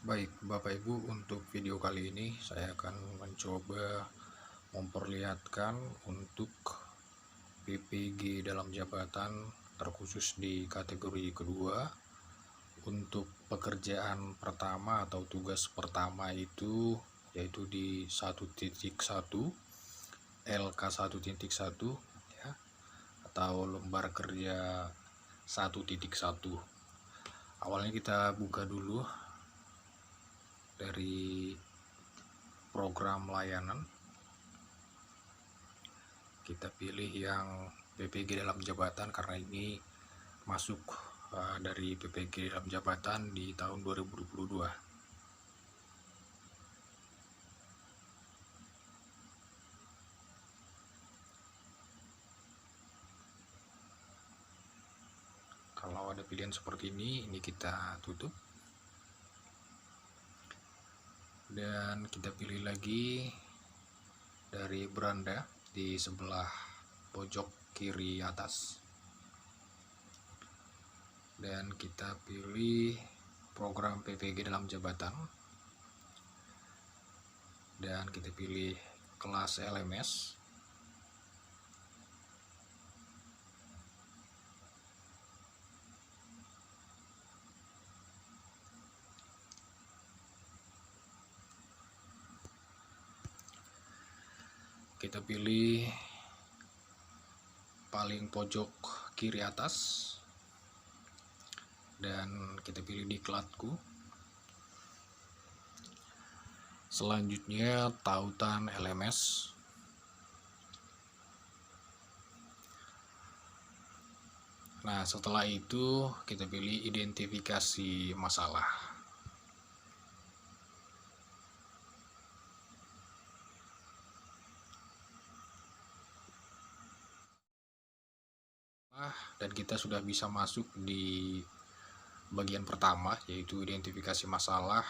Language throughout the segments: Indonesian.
Baik, Bapak Ibu, untuk video kali ini saya akan mencoba memperlihatkan untuk PPG dalam jabatan terkhusus di kategori kedua. Untuk pekerjaan pertama atau tugas pertama itu yaitu di 1.1 LK 1.1 ya, atau lembar kerja 1.1. Awalnya kita buka dulu dari program layanan, kita pilih yang PPG dalam jabatan karena ini masuk dari PPG dalam jabatan di tahun 2022. Kalau ada pilihan seperti ini kita tutup dan kita pilih lagi dari beranda di sebelah pojok kiri atas, dan kita pilih program PPG dalam jabatan dan kita pilih kelas LMS. Kita pilih paling pojok kiri atas dan kita pilih diklatku. Selanjutnya tautan LMS. Nah, setelah itu kita pilih identifikasi masalah. Dan kita sudah bisa masuk di bagian pertama, yaitu identifikasi masalah.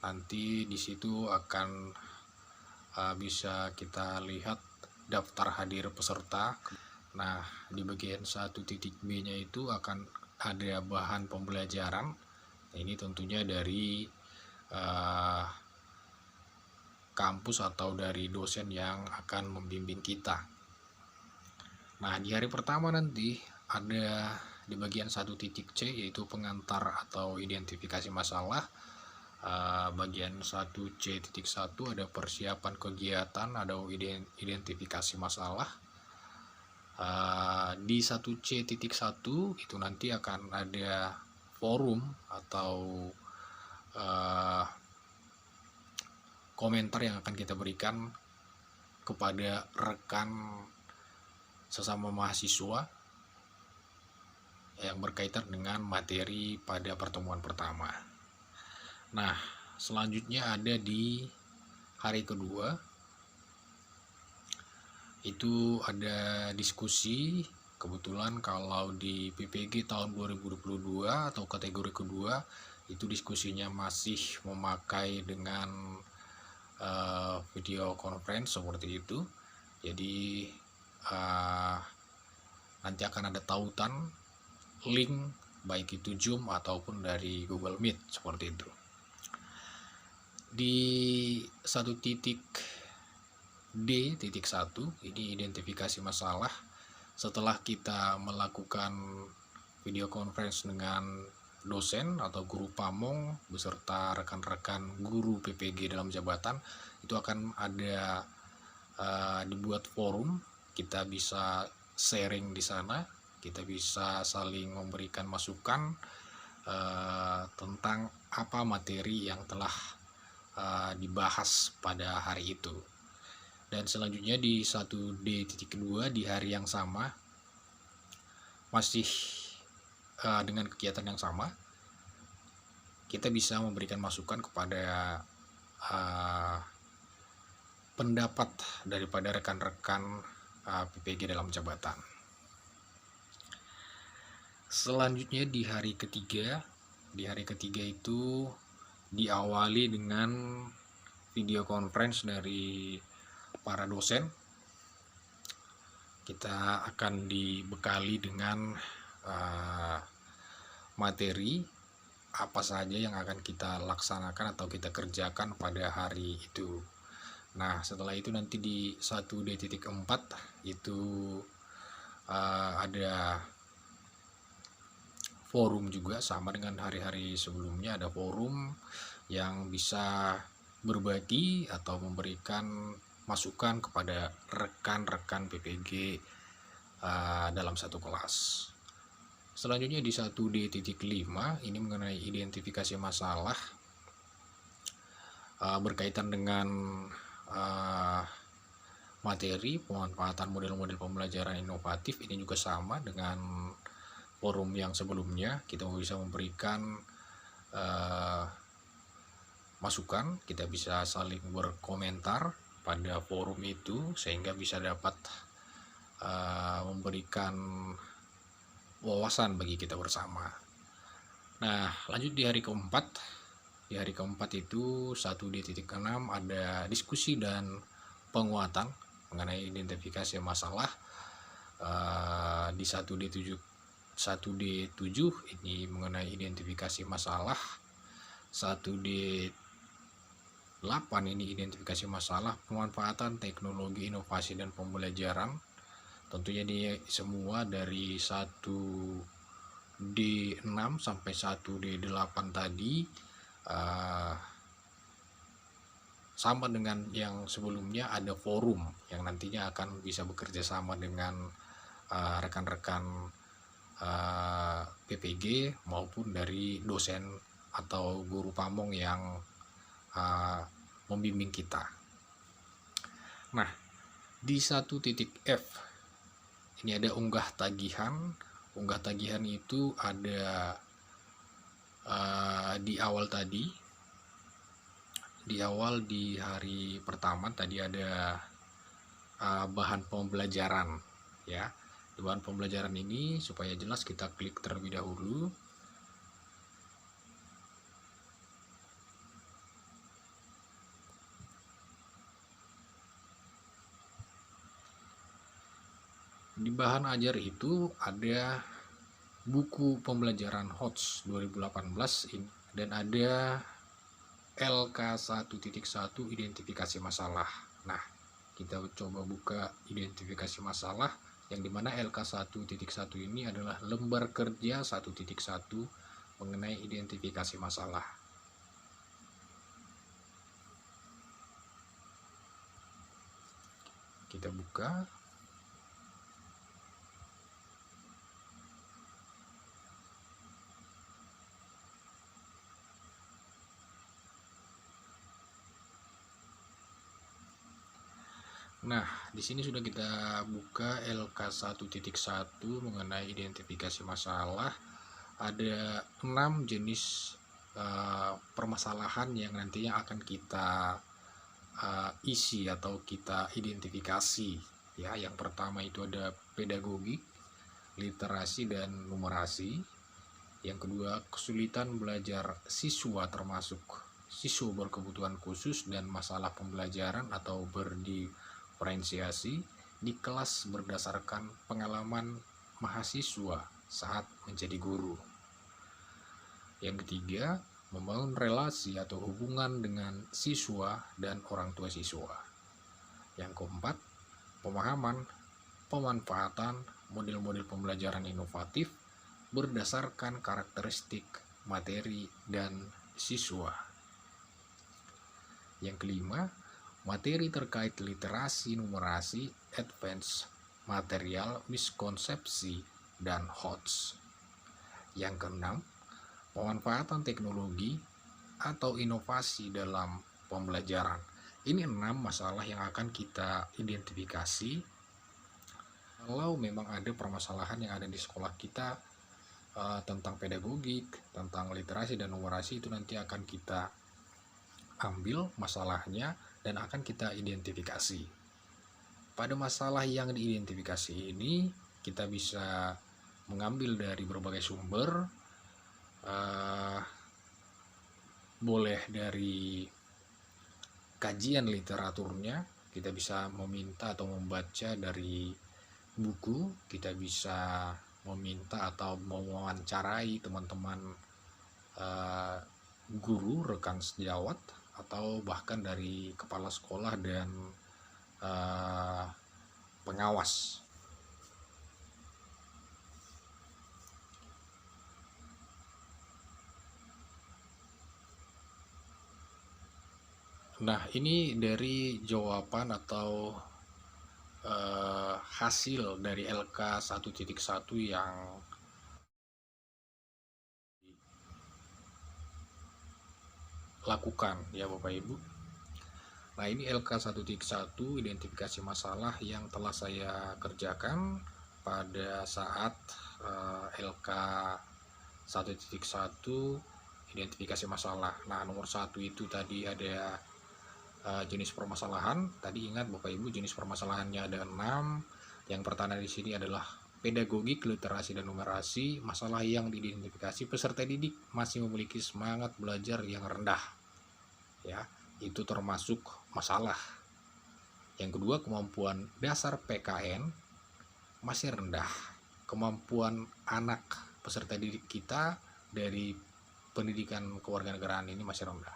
Nanti di situ akan bisa kita lihat daftar hadir peserta. Nah, di bagian 1.B-nya itu akan ada bahan pembelajaran. Nah, ini tentunya dari kampus atau dari dosen yang akan membimbing kita. Nah, di hari pertama nanti ada di bagian 1.C yaitu pengantar atau identifikasi masalah. Bagian 1C.1 ada persiapan kegiatan, ada identifikasi masalah. Di 1C.1 itu nanti akan ada forum atau komentar yang akan kita berikan kepada rekan sesama mahasiswa yang berkaitan dengan materi pada pertemuan pertama. Nah, selanjutnya ada di hari kedua, itu ada diskusi. Kebetulan kalau di PPG tahun 2022 atau kategori kedua itu diskusinya masih memakai dengan video conference seperti itu. Jadi nanti akan ada tautan link baik itu Zoom ataupun dari Google Meet seperti itu. Di 1.D.1 ini identifikasi masalah. Setelah kita melakukan video conference dengan dosen atau guru pamong beserta rekan-rekan guru PPG dalam jabatan, itu akan ada dibuat forum. Kita bisa sharing di sana, kita bisa saling memberikan masukan tentang apa materi yang telah dibahas pada hari itu. Dan selanjutnya di 1D.2 di hari yang sama, masih dengan kegiatan yang sama, kita bisa memberikan masukan kepada pendapat daripada rekan-rekan PPG dalam jabatan. Selanjutnya di hari ketiga itu diawali dengan video conference dari para dosen. Kita akan dibekali dengan materi apa saja yang akan kita laksanakan atau kita kerjakan pada hari itu. Nah, setelah itu nanti di 1D.4 itu ada forum juga, sama dengan hari-hari sebelumnya, ada forum yang bisa berbagi atau memberikan masukan kepada rekan-rekan PPG dalam satu kelas. Selanjutnya di 1D.5 ini mengenai identifikasi masalah berkaitan dengan materi pemanfaatan model-model pembelajaran inovatif. Ini juga sama dengan forum yang sebelumnya, kita bisa memberikan masukan, kita bisa saling berkomentar pada forum itu sehingga bisa dapat memberikan wawasan bagi kita bersama. Nah, lanjut di hari keempat. Di hari keempat itu 1D.6 ada diskusi dan penguatan mengenai identifikasi masalah. Di 1D7 ini mengenai identifikasi masalah. 1D8 ini identifikasi masalah pemanfaatan teknologi inovasi dan pembelajaran. Tentunya ini semua dari 1D6 sampai 1D8 tadi sama dengan yang sebelumnya, ada forum yang nantinya akan bisa bekerja sama dengan rekan-rekan PPG maupun dari dosen atau guru pamong yang membimbing kita. Nah, di 1.F ini ada unggah tagihan. Unggah tagihan itu ada di awal tadi. Di awal di hari pertama tadi ada bahan pembelajaran ya. Di bahan pembelajaran ini supaya jelas kita klik terlebih dahulu. Di bahan ajar itu ada buku pembelajaran HOTS 2018 dan ada LK 1.1 identifikasi masalah. Nah, kita coba buka identifikasi masalah, yang dimana LK 1.1 ini adalah lembar kerja 1.1 mengenai identifikasi masalah. Kita buka. Nah, di sini sudah kita buka LK 1.1 mengenai identifikasi masalah. Ada 6 jenis permasalahan yang nantinya akan kita isi atau kita identifikasi ya. Yang pertama itu ada pedagogik, literasi dan numerasi. Yang kedua, kesulitan belajar siswa termasuk siswa berkebutuhan khusus dan masalah pembelajaran atau berdiferensiasi di kelas berdasarkan pengalaman mahasiswa saat menjadi guru. Yang ketiga, membangun relasi atau hubungan dengan siswa dan orang tua siswa. Yang keempat, pemahaman pemanfaatan model-model pembelajaran inovatif berdasarkan karakteristik materi dan siswa. Yang kelima, materi terkait literasi, numerasi, advance, material, miskonsepsi, dan HOTS. Yang keenam, pemanfaatan teknologi atau inovasi dalam pembelajaran. Ini 6 masalah yang akan kita identifikasi. Kalau memang ada permasalahan yang ada di sekolah kita tentang pedagogik, tentang literasi dan numerasi, itu nanti akan kita ambil masalahnya dan akan kita identifikasi. Pada masalah yang diidentifikasi ini kita bisa mengambil dari berbagai sumber, boleh dari kajian literaturnya, kita bisa meminta atau membaca dari buku, kita bisa meminta atau mewawancarai teman-teman eh, guru, rekan sejawat, atau bahkan dari kepala sekolah dan eh, pengawas. Nah, ini dari jawaban atau hasil dari LK 1.1 yang dilakukan ya Bapak Ibu. Nah, ini LK 1.1 identifikasi masalah yang telah saya kerjakan pada saat LK 1.1 identifikasi masalah. Nah, nomor 1 itu tadi ada jenis permasalahan. Tadi ingat Bapak Ibu, jenis permasalahannya ada 6. Yang pertama di sini adalah pedagogik, literasi, dan numerasi. Masalah yang diidentifikasi peserta didik masih memiliki semangat belajar yang rendah. Ya, itu termasuk masalah. Yang kedua, kemampuan dasar PKN masih rendah. Kemampuan anak peserta didik kita dari pendidikan kewarganegaraan ini masih rendah.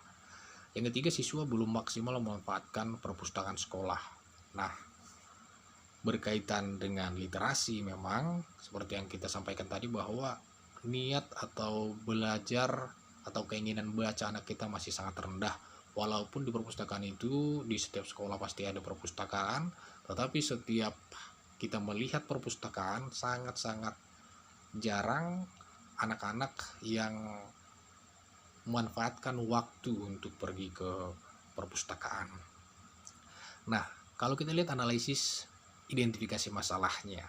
Yang ketiga, siswa belum maksimal memanfaatkan perpustakaan sekolah. Nah, berkaitan dengan literasi memang seperti yang kita sampaikan tadi bahwa niat atau belajar atau keinginan baca anak kita masih sangat rendah. Walaupun di perpustakaan itu di setiap sekolah pasti ada perpustakaan, tetapi setiap kita melihat perpustakaan sangat-sangat jarang anak-anak yang memanfaatkan waktu untuk pergi ke perpustakaan. Nah, kalau kita lihat analisis identifikasi masalahnya,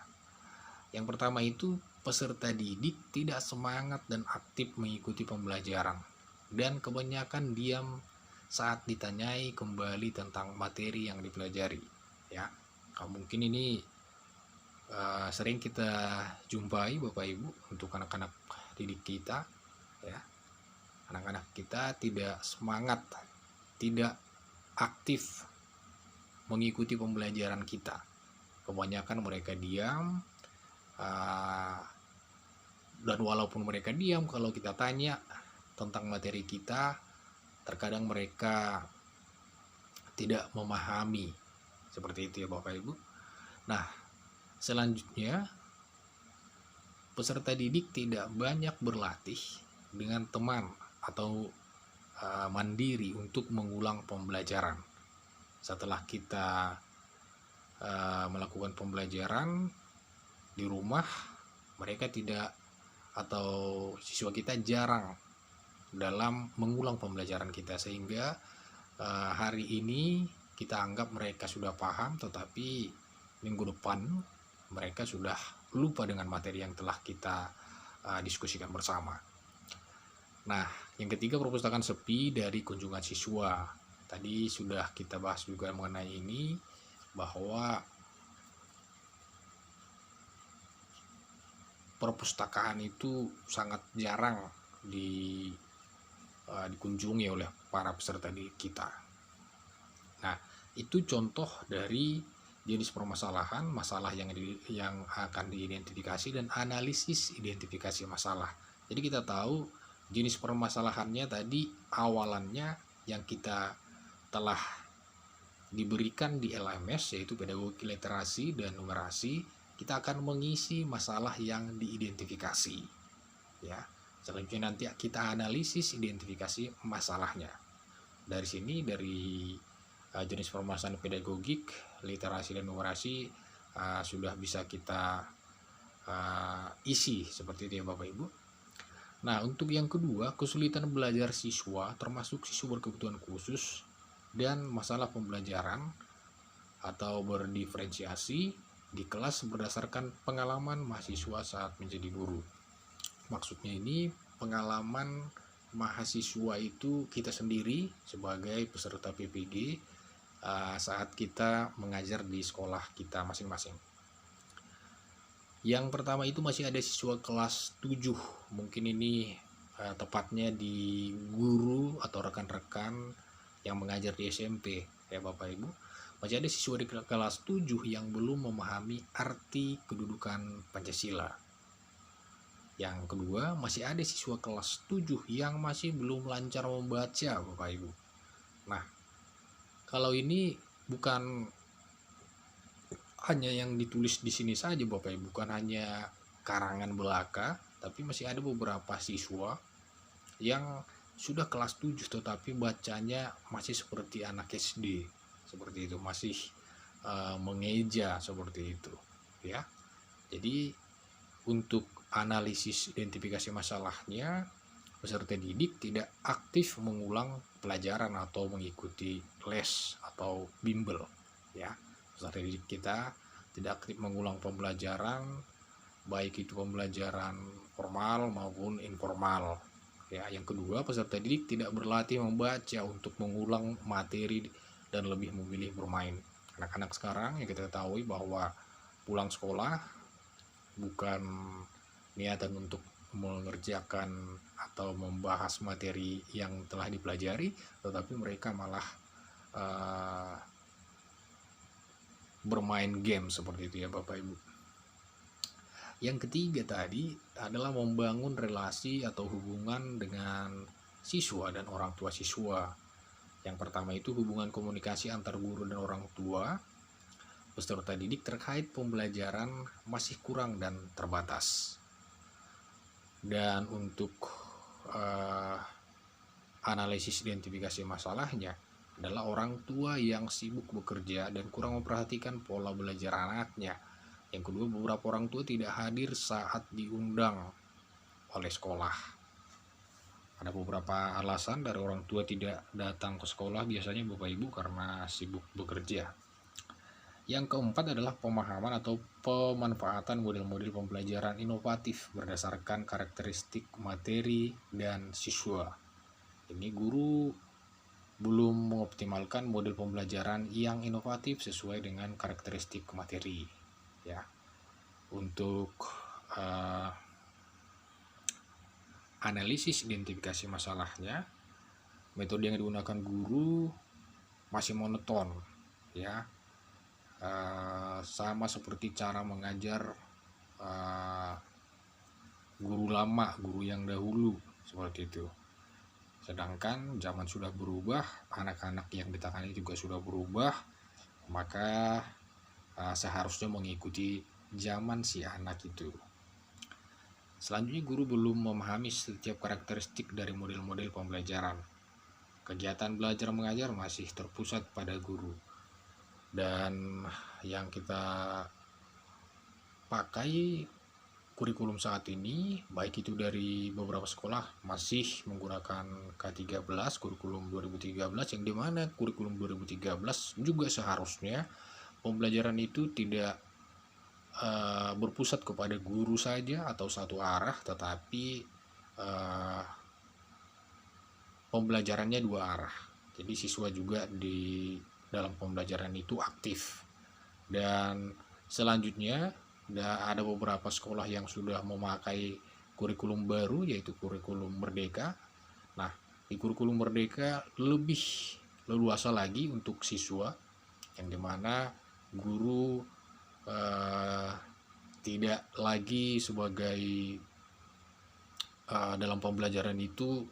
yang pertama itu peserta didik tidak semangat dan aktif mengikuti pembelajaran dan kebanyakan diam saat ditanyai kembali tentang materi yang dipelajari. Ya, mungkin ini sering kita jumpai Bapak Ibu untuk anak-anak didik kita, ya. Anak-anak kita tidak semangat, tidak aktif mengikuti pembelajaran kita. Kebanyakan mereka diam, dan walaupun mereka diam, kalau kita tanya tentang materi kita, terkadang mereka tidak memahami. Seperti itu ya Bapak Ibu. Nah, selanjutnya peserta didik tidak banyak berlatih dengan teman atau mandiri untuk mengulang pembelajaran. Setelah kita melakukan pembelajaran di rumah, mereka tidak atau siswa kita jarang dalam mengulang pembelajaran kita, sehingga hari ini kita anggap mereka sudah paham, tetapi minggu depan mereka sudah lupa dengan materi yang telah kita diskusikan bersama. Nah, yang ketiga, perpustakaan sepi dari kunjungan siswa. Tadi sudah kita bahas juga mengenai ini, bahwa perpustakaan itu sangat jarang dikunjungi oleh para peserta didik kita. Nah, itu contoh dari jenis permasalahan, masalah yang akan diidentifikasi, dan analisis identifikasi masalah. Jadi kita tahu jenis permasalahannya tadi awalannya yang kita telah diberikan di LMS, yaitu pedagogi, literasi, dan numerasi. Kita akan mengisi masalah yang diidentifikasi. Ya, selanjutnya nanti kita analisis identifikasi masalahnya. Dari sini, dari jenis permasalahan pedagogik, literasi, dan numerasi sudah bisa kita isi seperti itu ya Bapak Ibu. Nah, untuk yang kedua, kesulitan belajar siswa termasuk siswa berkebutuhan khusus dan masalah pembelajaran atau berdiferensiasi di kelas berdasarkan pengalaman mahasiswa saat menjadi guru. Maksudnya ini pengalaman mahasiswa itu kita sendiri sebagai peserta PPG saat kita mengajar di sekolah kita masing-masing. Yang pertama itu masih ada siswa kelas 7, mungkin ini tepatnya di guru atau rekan-rekan yang mengajar di SMP ya Bapak Ibu. Masih ada siswa di kelas 7 yang belum memahami arti kedudukan Pancasila. Yang kedua, masih ada siswa kelas 7 yang masih belum lancar membaca, Bapak Ibu. Nah, kalau ini bukan hanya yang ditulis di sini saja, Bapak Ibu, bukan hanya karangan belaka, tapi masih ada beberapa siswa yang sudah kelas 7 tetapi bacanya masih seperti anak SD. Seperti itu, masih mengeja seperti itu, ya. Jadi untuk analisis identifikasi masalahnya, peserta didik tidak aktif mengulang pelajaran atau mengikuti les atau bimbel, ya. Peserta didik kita tidak aktif mengulang pembelajaran, baik itu pembelajaran formal maupun informal, ya. Yang kedua, peserta didik tidak berlatih membaca untuk mengulang materi dan lebih memilih bermain. Anak-anak sekarang yang kita ketahui bahwa pulang sekolah bukan niatan untuk mengerjakan atau membahas materi yang telah dipelajari, tetapi mereka malah bermain game seperti itu, ya Bapak Ibu. Yang ketiga tadi adalah membangun relasi atau hubungan dengan siswa dan orang tua siswa. Yang pertama itu hubungan komunikasi antar guru dan orang tua peserta didik terkait pembelajaran masih kurang dan terbatas. Dan untuk analisis identifikasi masalahnya adalah orang tua yang sibuk bekerja dan kurang memperhatikan pola belajar anaknya. Yang kedua, beberapa orang tua tidak hadir saat diundang oleh sekolah. Ada beberapa alasan dari orang tua tidak datang ke sekolah, biasanya Bapak Ibu karena sibuk bekerja. Yang keempat adalah pemahaman atau pemanfaatan model-model pembelajaran inovatif berdasarkan karakteristik materi dan siswa. Ini guru belum mengoptimalkan model pembelajaran yang inovatif sesuai dengan karakteristik materi, ya. Untuk analisis identifikasi masalahnya, metode yang digunakan guru masih monoton, ya. Sama seperti cara mengajar guru lama, guru yang dahulu, seperti itu. Sedangkan zaman sudah berubah, anak-anak yang ditangani juga sudah berubah, maka seharusnya mengikuti zaman si anak itu. Selanjutnya, guru belum memahami setiap karakteristik dari model-model pembelajaran. Kegiatan belajar mengajar masih terpusat pada guru. Dan yang kita pakai kurikulum saat ini, baik itu dari beberapa sekolah masih menggunakan K13, kurikulum 2013, yang dimana kurikulum 2013 juga seharusnya pembelajaran itu tidak berpusat kepada guru saja atau satu arah, tetapi pembelajarannya dua arah. Jadi siswa juga di dalam pembelajaran itu aktif. Dan selanjutnya ada beberapa sekolah yang sudah memakai kurikulum baru, yaitu kurikulum Merdeka. Nah, di kurikulum Merdeka lebih leluasa lagi untuk siswa, yang dimana guru tidak lagi sebagai dalam pembelajaran itu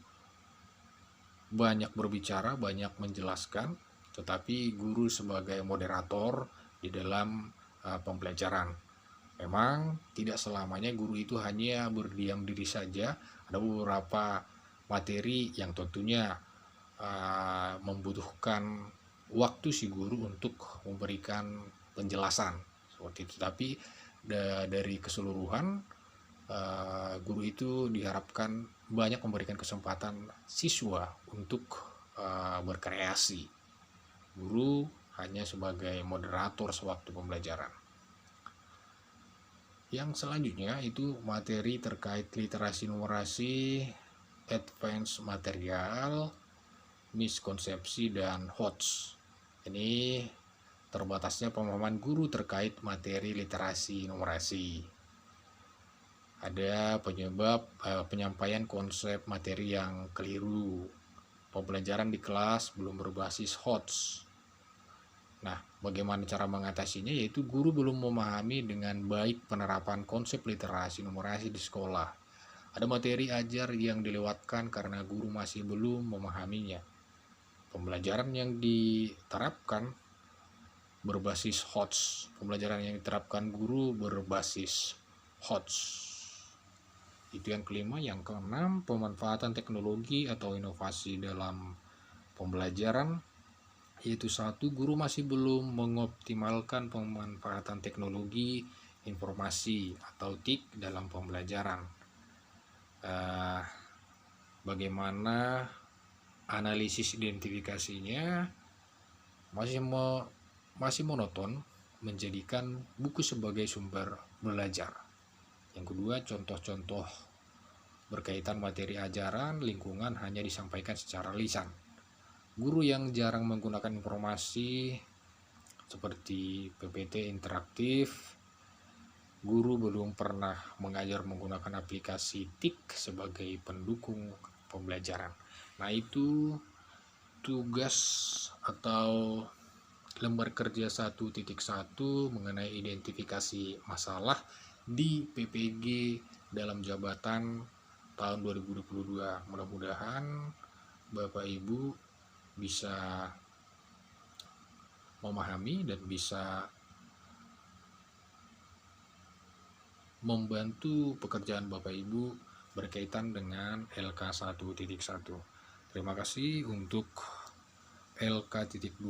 banyak berbicara, banyak menjelaskan, tetapi guru sebagai moderator di dalam pembelajaran. Memang tidak selamanya guru itu hanya berdiam diri saja. Ada beberapa materi yang tentunya membutuhkan waktu si guru untuk memberikan penjelasan seperti itu. Tapi dari keseluruhan, guru itu diharapkan banyak memberikan kesempatan siswa untuk berkreasi. Guru hanya sebagai moderator sewaktu pembelajaran. Yang selanjutnya itu materi terkait literasi numerasi, advance material, miskonsepsi, dan HOTS. Ini terbatasnya pemahaman guru terkait materi literasi numerasi. Ada penyampaian konsep materi yang keliru. Pembelajaran di kelas belum berbasis HOTS. Nah, bagaimana cara mengatasinya? Yaitu guru belum memahami dengan baik penerapan konsep literasi numerasi di sekolah. Ada materi ajar yang dilewatkan karena guru masih belum memahaminya. Pembelajaran yang diterapkan berbasis HOTS. Pembelajaran yang diterapkan guru berbasis HOTS. Itu yang kelima. Yang keenam, pemanfaatan teknologi atau inovasi dalam pembelajaran, yaitu satu, guru masih belum mengoptimalkan pemanfaatan teknologi informasi atau TIK dalam pembelajaran. Bagaimana analisis identifikasinya masih monoton, menjadikan buku sebagai sumber belajar. Yang kedua, contoh-contoh berkaitan materi ajaran lingkungan hanya disampaikan secara lisan. Guru yang jarang menggunakan informasi seperti PPT interaktif, guru belum pernah mengajar menggunakan aplikasi TIK sebagai pendukung pembelajaran. Nah, itu tugas atau lembar kerja 1.1 mengenai identifikasi masalah di PPG dalam jabatan tahun 2022. Mudah-mudahan Bapak Ibu bisa memahami dan bisa membantu pekerjaan Bapak Ibu berkaitan dengan LK 1.1. Terima kasih. Untuk LK.2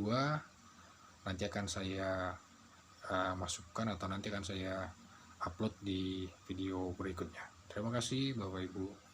nanti akan saya masukkan atau nanti akan saya upload di video berikutnya. Terima kasih Bapak Ibu.